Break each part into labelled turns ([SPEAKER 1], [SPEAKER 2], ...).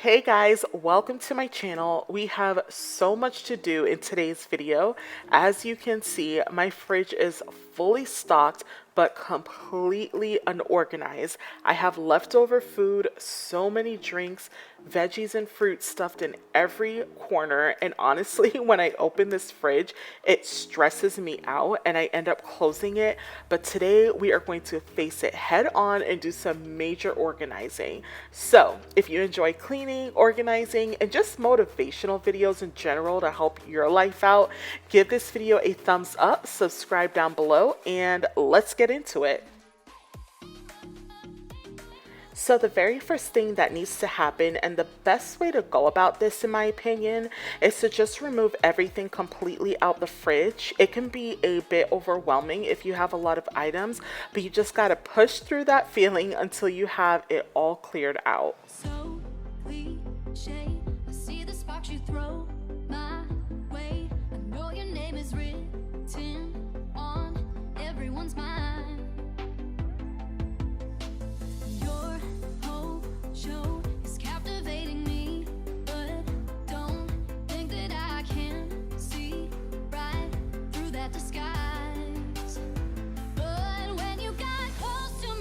[SPEAKER 1] Hey guys, welcome to my channel. We have so much to do in today's video. As you can see, my fridge is fully stocked but completely unorganized. I have leftover food, so many drinks, veggies and fruit stuffed in every corner, and honestly, when I open this fridge, it stresses me out and I end up closing it. But today we are going to face it head on and do some major organizing. So if you enjoy cleaning, organizing, and just motivational videos in general to help your life out, give this video a thumbs up, subscribe down below, and let's get into it. So the very first thing that needs to happen, and the best way to go about this in my opinion, is to just remove everything completely out the fridge. It can be a bit overwhelming if you have a lot of items, but you just gotta push through that feeling until you have it all cleared out.
[SPEAKER 2] So cliche, I see the sparks you throw my way. I know your name is written on everyone's mind. Your whole show is captivating me, but don't think that I can see right through that disguise. But when you got close to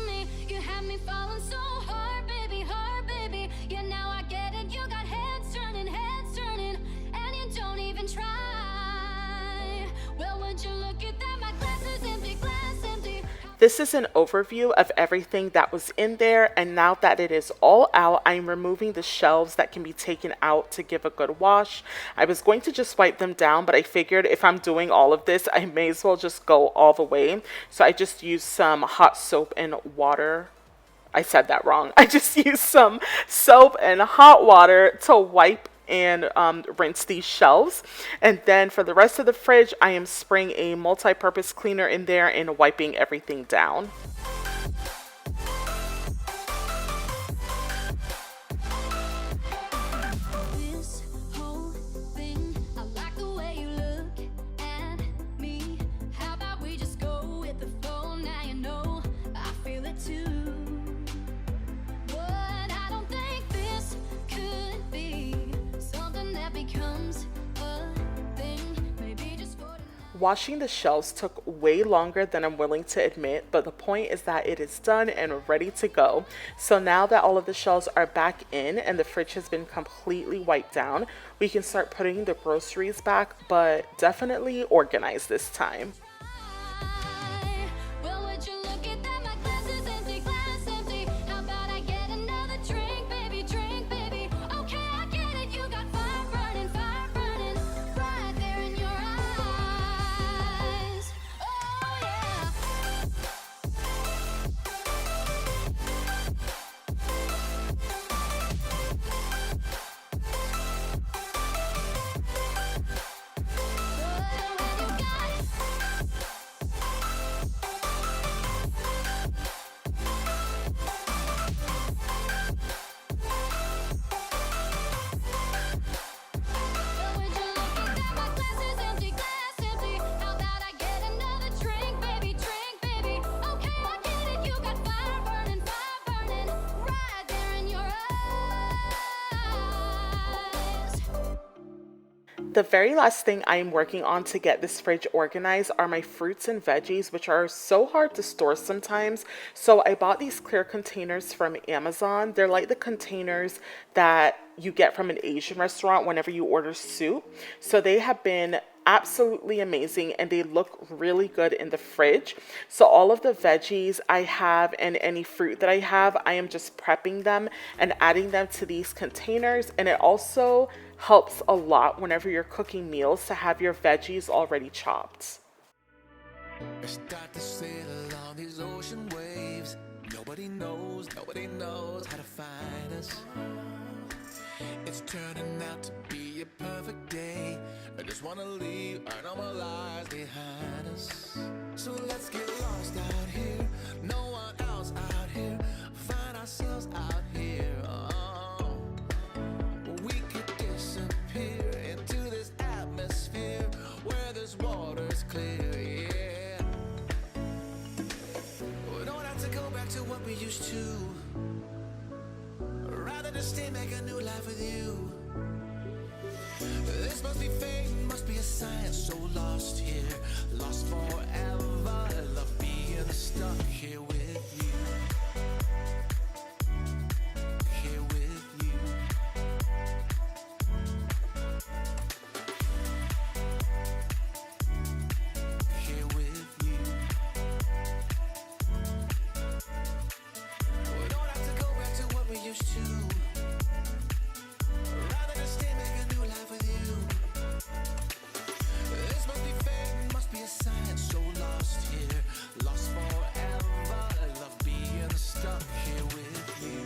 [SPEAKER 2] me, you had me falling so hard, baby, hard, baby. Yeah, now I get it. You got heads turning, and you don't even try. Well, would you look at that? My glass is empty, glass empty.
[SPEAKER 1] This is an overview of everything that was in there, and now that it is all out, I'm removing the shelves that can be taken out to give a good wash. I was going to just wipe them down, but I figured if I'm doing all of this, I may as well just go all the way. So I just used some hot soap and water. I said that wrong. I just used some soap and hot water to wipe and rinse these shelves. And then for the rest of the fridge, I am spraying a multi-purpose cleaner in there and wiping everything down.
[SPEAKER 2] This whole thing, I like the way you look at me. How about we just go with the flow? Now you know I feel it too. But I don't think this could be something that becomes a thing. Maybe just for tonight.
[SPEAKER 1] Washing the shelves took way longer than I'm willing to admit, but the point is that it is done and ready to go. So now that all of the shelves are back in and the fridge has been completely wiped down, we can start putting the groceries back, but definitely organized this time.
[SPEAKER 2] Well, would you look at that? My glass is empty, glass empty. How about I get another drink, baby, drink, baby? Okay, I get it. You got fire burning right there in your eyes. Oh yeah.
[SPEAKER 1] The very last thing I am working on to get this fridge organized are my fruits and veggies, which are so hard to store sometimes. So I bought these clear containers from Amazon. They're like the containers that you get from an Asian restaurant whenever you order soup. So they have been absolutely amazing and they look really good in the fridge. So all of the veggies I have and any fruit that I have, I am just prepping them and adding them to these containers. And it also helps a lot whenever you're cooking meals to have your veggies already chopped.
[SPEAKER 3] I start to sail along these ocean waves. Nobody knows how to find us. It's turning out to be a perfect day. I just wanna leave our normal lives behind us. So let's get lost out here. No one else out here. Find ourselves out here. Oh, we could disappear into this atmosphere where this water's clear. Yeah. We don't have to go back to what we used to. Rather to stay, make a new life with you. This must be fate, must be a sign. So lost here, lost forever. Love being stuck here with you. Here with you. Here with you. We don't have to go back to what we used to. Rather than stay, make a new life with you. This must be fate, must be a sign. So lost here, lost forever. Love being stuck here with you.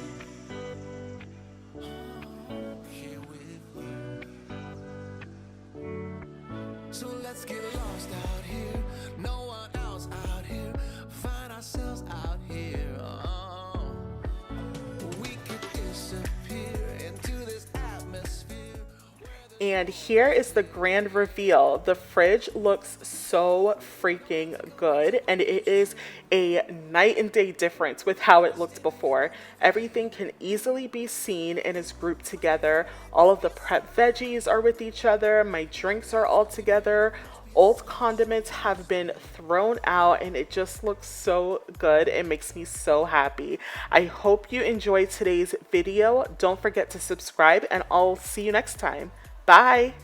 [SPEAKER 3] Here with you. So let's get lost out here. No one else out here. Find ourselves out here. Oh. We could disappear into this atmosphere.
[SPEAKER 1] And here is the grand reveal. The fridge looks so freaking good, and it is a night and day difference with how it looked before. Everything can easily be seen and is grouped together. All of the prep veggies are with each other. My drinks are all together. Old condiments have been thrown out, and it just looks so good. It makes me so happy. I hope you enjoyed today's video. Don't forget to subscribe, and I'll see you next time. Bye.